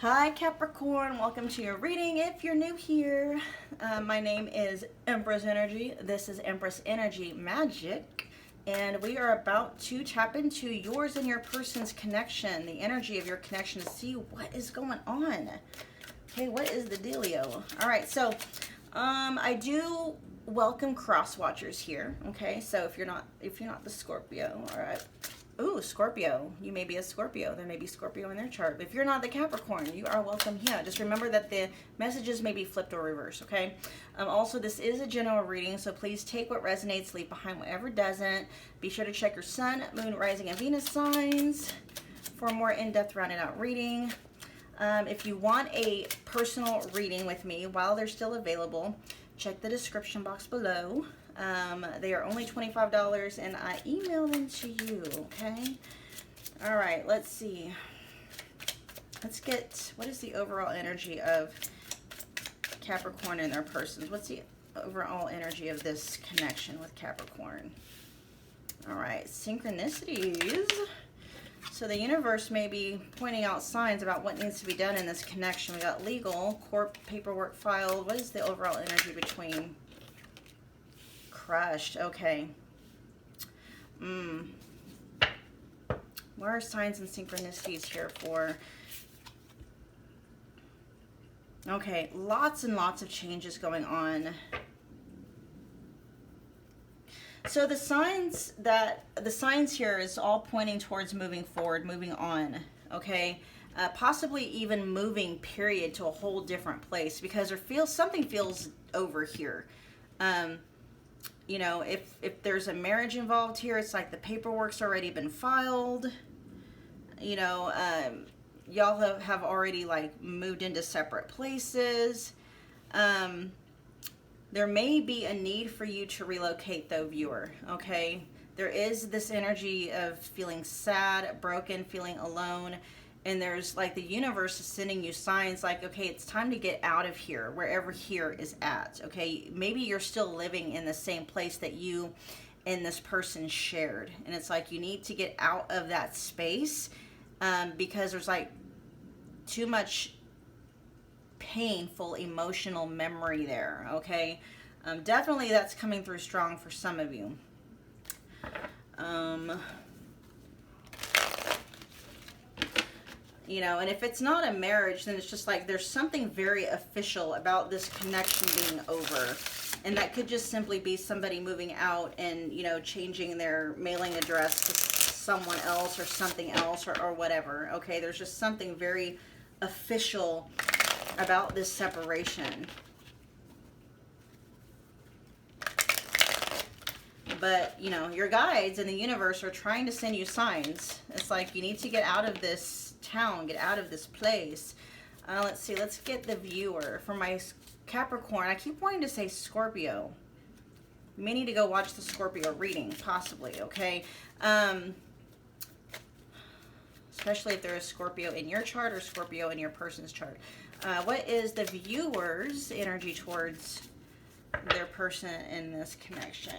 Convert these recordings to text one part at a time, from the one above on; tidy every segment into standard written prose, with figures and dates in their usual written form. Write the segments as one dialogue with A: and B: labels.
A: Hi Capricorn, welcome to your reading. If you're new here, my name is Empress Energy. This is Empress Energy Magic, and we are about to tap into yours and your person's connection, the energy of your connection, to see what is going on. Okay, what is the dealio? All right, so I do welcome cross watchers here. Okay, so if you're not the Scorpio, all right. Ooh, Scorpio. You may be a Scorpio. There may be Scorpio in their chart. But if you're not the Capricorn, you are welcome here. Just remember that the messages may be flipped or reversed, okay? Also, this is a general reading, so please take what resonates, leave behind whatever doesn't. Be sure to check your Sun, Moon, Rising, and Venus signs for a more in-depth, rounded-out reading. If you want a personal reading with me while they're still available, check the description box below. They are only $25 and I email them to you, okay? All right, let's see. Let's get, what is the overall energy of Capricorn and their persons? What's the overall energy of this connection with Capricorn? All right, synchronicities. So the universe may be pointing out signs about what needs to be done in this connection. We got legal, court, paperwork filed. What is the overall energy between? Crushed. Okay. What are signs and synchronicities here for? Okay, lots and lots of changes going on. So the signs here is all pointing towards moving forward, moving on. Okay, possibly even moving period to a whole different place, because something feels over here. You know, if there's a marriage involved here, it's like the paperwork's already been filed. You know, y'all have already like moved into separate places. There may be a need for you to relocate though, viewer, okay? There is this energy of feeling sad, broken, feeling alone. And there's like the universe is sending you signs like, okay, it's time to get out of here, wherever here is at, okay? Maybe you're still living in the same place that you and this person shared. And it's like you need to get out of that space because there's like too much painful emotional memory there, okay? Definitely that's coming through strong for some of you. You know, and if it's not a marriage, then it's just like there's something very official about this connection being over. And that could just simply be somebody moving out and, you know, changing their mailing address to someone else or something else or whatever. Okay, there's just something very official about this separation. But, you know, your guides in the universe are trying to send you signs. It's like you need to get out of this town, get out of this place. Let's see, let's get the viewer. For my Capricorn, I keep wanting to say Scorpio. You may need to go watch the Scorpio reading, possibly, okay? Especially if there is Scorpio in your chart or Scorpio in your person's chart. What is the viewer's energy towards their person in this connection?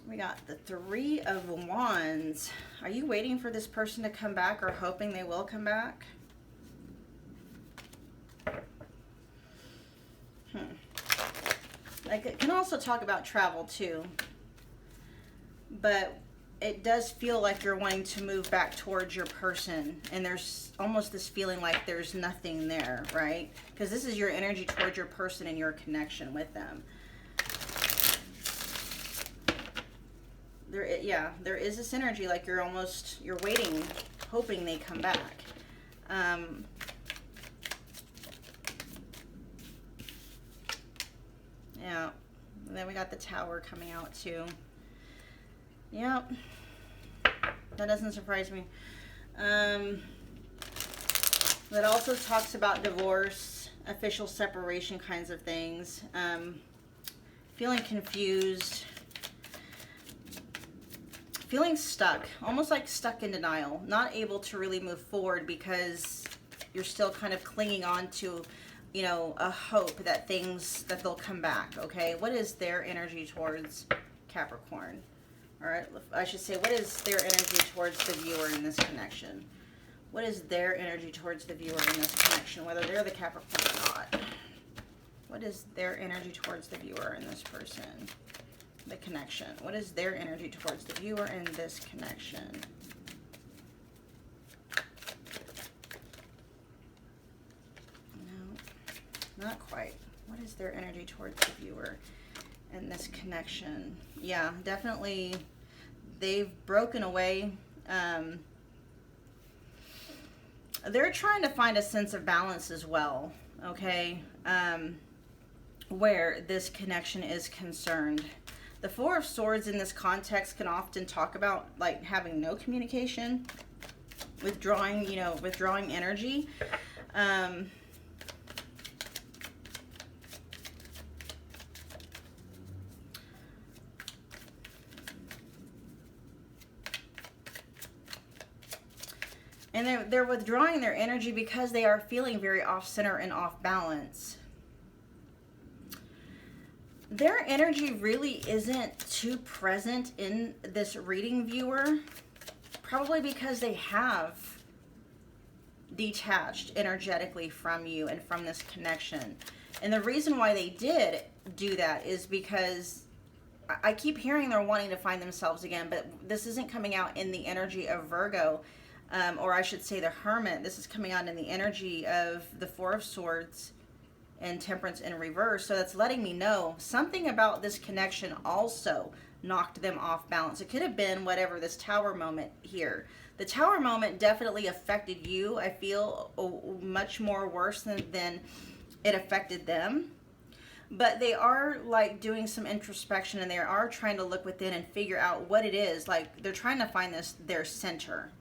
A: We got the Three of Wands. Are you waiting for this person to come back or hoping they will come back? Like, it can also talk about travel too. But it does feel like you're wanting to move back towards your person. And there's almost this feeling like there's nothing there, right? Because this is your energy towards your person and your connection with them. There is this energy like you're waiting, hoping they come back. Yeah, and then we got the Tower coming out too. Yep, that doesn't surprise me. That also talks about divorce, official separation kinds of things. Feeling confused. Feeling stuck, almost like stuck in denial, not able to really move forward because you're still kind of clinging on to you know, a hope that they'll come back, okay? What is their energy towards Capricorn? All right, I should say, what is their energy towards the viewer in this connection? What is their energy towards the viewer in this connection, whether they're the Capricorn or not? What is their energy towards the viewer in this person? The connection. What is their energy towards the viewer in this connection? No, not quite. What is their energy towards the viewer in this connection? Yeah, definitely they've broken away. They're trying to find a sense of balance as well, okay, where this connection is concerned. The Four of Swords in this context can often talk about like having no communication, withdrawing, you know, withdrawing energy. And they're withdrawing their energy because they are feeling very off-center and off-balance. Their energy really isn't too present in this reading, viewer, probably because they have detached energetically from you and from this connection. And the reason why they did do that is because I keep hearing they're wanting to find themselves again, but this isn't coming out in the energy of Virgo. Or I should say the Hermit. This is coming out in the energy of the Four of Swords and Temperance in reverse. So that's letting me know something about this connection also knocked them off balance. It could have been whatever, this Tower moment here. The Tower moment definitely affected you, I feel, much more worse than it affected them. But they are like doing some introspection, and they are trying to look within and figure out what it is. Like they're trying to find their center.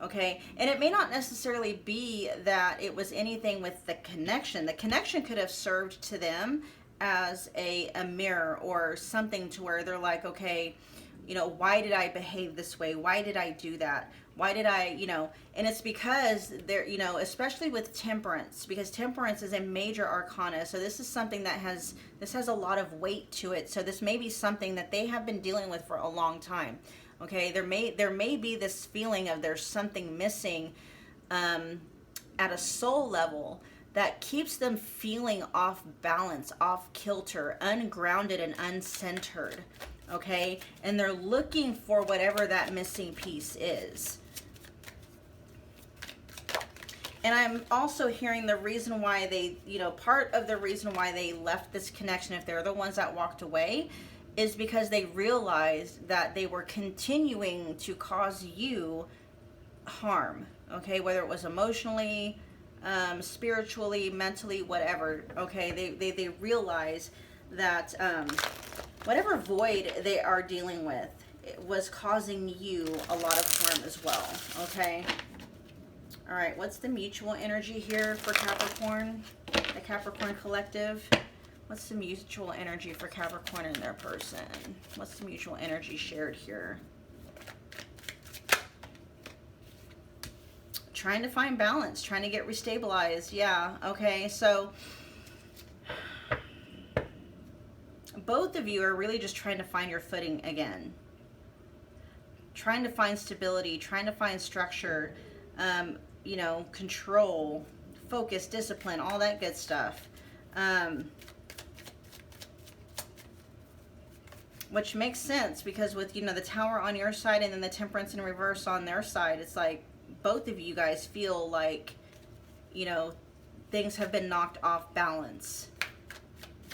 A: Okay, and it may not necessarily be that it was anything with the connection. The connection could have served to them as a mirror or something to where they're like, okay, you know, why did I behave this way? Why did I do that? Why did I, you know, and it's because they're, you know, especially with Temperance, because Temperance is a major arcana. So this is something that has a lot of weight to it. So this may be something that they have been dealing with for a long time. Okay, there may be this feeling of there's something missing at a soul level that keeps them feeling off balance, off kilter, ungrounded and uncentered. Okay, and they're looking for whatever that missing piece is. And I'm also hearing the reason why they, you know, part of the reason why they left this connection, if they're the ones that walked away, is because they realized that they were continuing to cause you harm, okay, whether it was emotionally, spiritually, mentally, whatever, okay, they realize that whatever void they are dealing with was causing you a lot of harm as well, okay. All right, what's the mutual energy here for Capricorn, the Capricorn collective? What's the mutual energy for Capricorn and their person? What's the mutual energy shared here? Trying to find balance, trying to get restabilized. Yeah, okay, so both of you are really just trying to find your footing again. Trying to find stability, trying to find structure, you know, control, focus, discipline, all that good stuff. Which makes sense because with, you know, the Tower on your side and then the Temperance in reverse on their side, it's like both of you guys feel like, you know, things have been knocked off balance.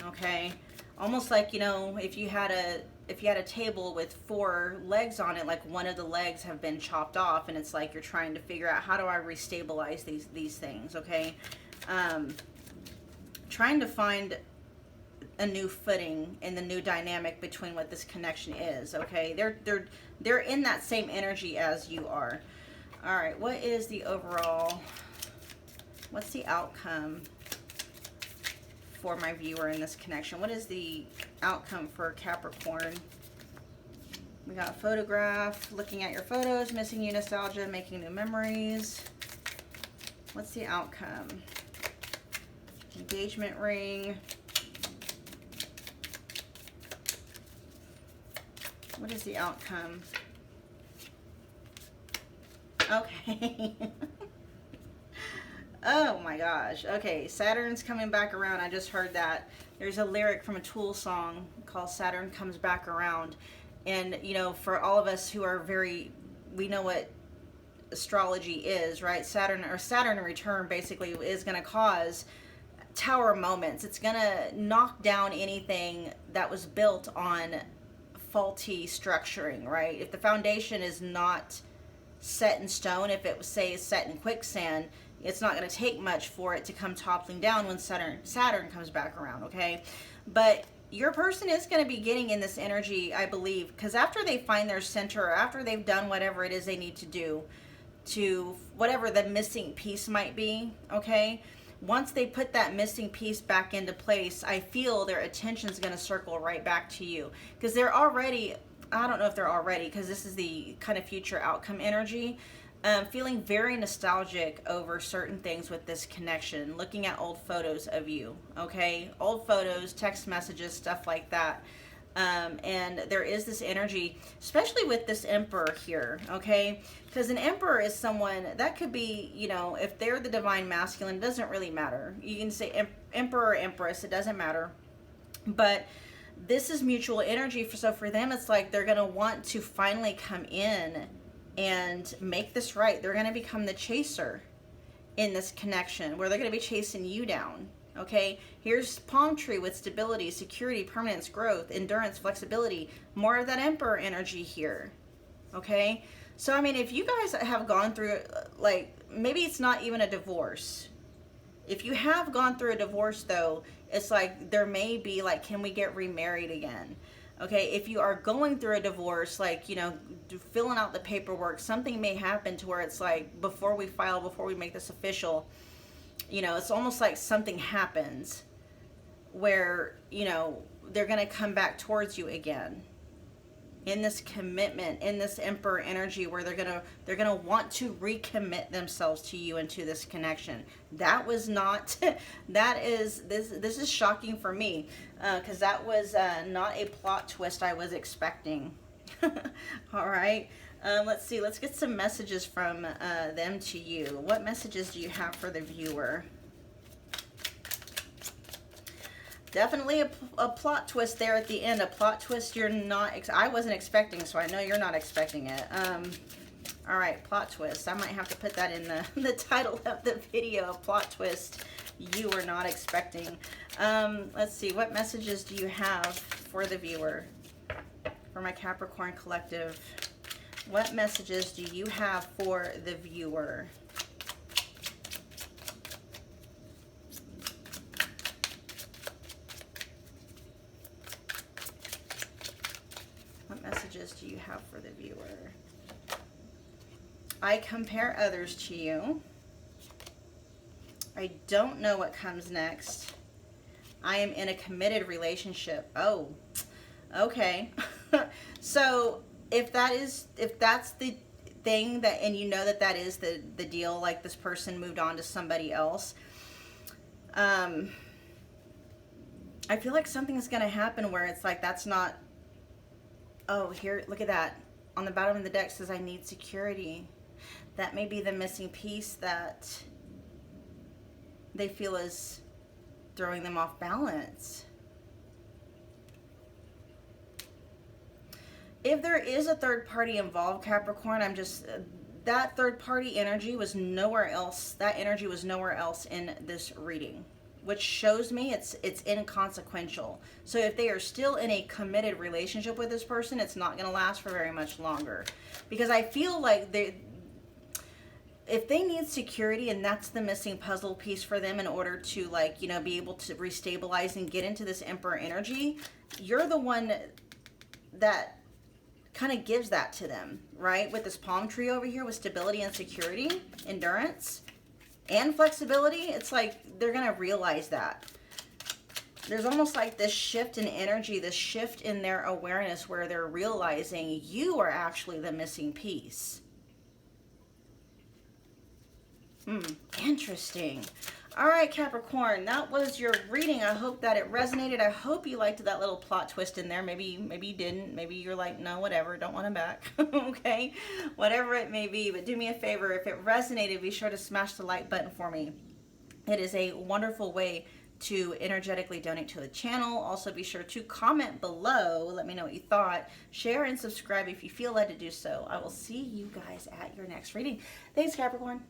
A: Okay? Almost like, you know, if you had a table with 4 legs on it, like one of the legs have been chopped off, and it's like you're trying to figure out, how do I restabilize these things, okay? Trying to find a new footing in the new dynamic between what this connection is, okay? They're in that same energy as you are. All right, what is the overall, what's the outcome for my viewer in this connection? What is the outcome for Capricorn? We got a photograph, looking at your photos, missing you, nostalgia, making new memories. What's the outcome? Engagement ring. What is the outcome? Okay. Oh my gosh. Okay, Saturn's coming back around. I just heard that. There's a lyric from a Tool song called Saturn Comes Back Around. And, you know, for all of us who are we know what astrology is, right? Saturn in return basically is going to cause tower moments. It's going to knock down anything that was built on faulty structuring, right? If the foundation is not set in stone, if it was, say, set in quicksand, it's not going to take much for it to come toppling down when Saturn comes back around, okay? But your person is going to be getting in this energy, I believe, because after they find their center, or after they've done whatever it is they need to do, to whatever the missing piece might be, okay? Once they put that missing piece back into place, I feel their attention is going to circle right back to you. Because they're already, I don't know if they're already, because this is the kind of future outcome energy, feeling very nostalgic over certain things with this connection, looking at old photos of you, okay? Old photos, text messages, stuff like that. And there is this energy, especially with this Emperor here, okay? Because an Emperor is someone that could be, you know, if they're the divine masculine, it doesn't really matter. You can say Emperor or Empress, it doesn't matter. But this is mutual energy, so for them, it's like they're going to want to finally come in and make this right. They're going to become the chaser in this connection, where they're going to be chasing you down. Okay, here's palm tree with stability, security, permanence, growth, endurance, flexibility. More of that Emperor energy here. Okay, so I mean, if you guys have gone through, like, maybe it's not even a divorce. If you have gone through a divorce, though, it's like there may be like, can we get remarried again? Okay, if you are going through a divorce, like, you know, filling out the paperwork, something may happen to where it's like, before we make this official, you know, it's almost like something happens where, you know, they're going to come back towards you again in this commitment, in this Emperor energy, where they're going to want to recommit themselves to you into this connection. That was not, this is shocking for me, because that was not a plot twist I was expecting. All right. Let's see. Let's get some messages from them to you. What messages do you have for the viewer? Definitely a plot twist there at the end. A plot twist you're not, I wasn't expecting, so I know you're not expecting it. All right, plot twist. I might have to put that in the title of the video, a plot twist you were not expecting. Let's see. What messages do you have for the viewer? For my Capricorn collective, what messages do you have for the viewer? What messages do you have for the viewer? I compare others to you. I don't know what comes next. I am in a committed relationship. Oh, okay. So if that's the thing that, and you know that is the deal, like this person moved on to somebody else, I feel like something's going to happen where it's like, that's not, oh, here, look at that. On the bottom of the deck says, I need security. That may be the missing piece that they feel is throwing them off balance. If there is a third party involved, Capricorn, that third party energy was nowhere else. That energy was nowhere else in this reading, which shows me it's inconsequential. So if they are still in a committed relationship with this person, it's not going to last for very much longer. Because I feel like if they need security and that's the missing puzzle piece for them in order to, like, you know, be able to restabilize and get into this Emperor energy, you're the one that kind of gives that to them, right? With this palm tree over here with stability and security, endurance, and flexibility, it's like they're going to realize that. There's almost like this shift in energy, this shift in their awareness where they're realizing you are actually the missing piece. Interesting. All right, Capricorn, that was your reading. I hope that it resonated. I hope you liked that little plot twist in there. Maybe you didn't. Maybe you're like, no, whatever, don't want him back. Okay, whatever it may be. But do me a favor, if it resonated, be sure to smash the like button for me. It is a wonderful way to energetically donate to the channel. Also, be sure to comment below. Let me know what you thought. Share and subscribe if you feel led to do so. I will see you guys at your next reading. Thanks, Capricorn.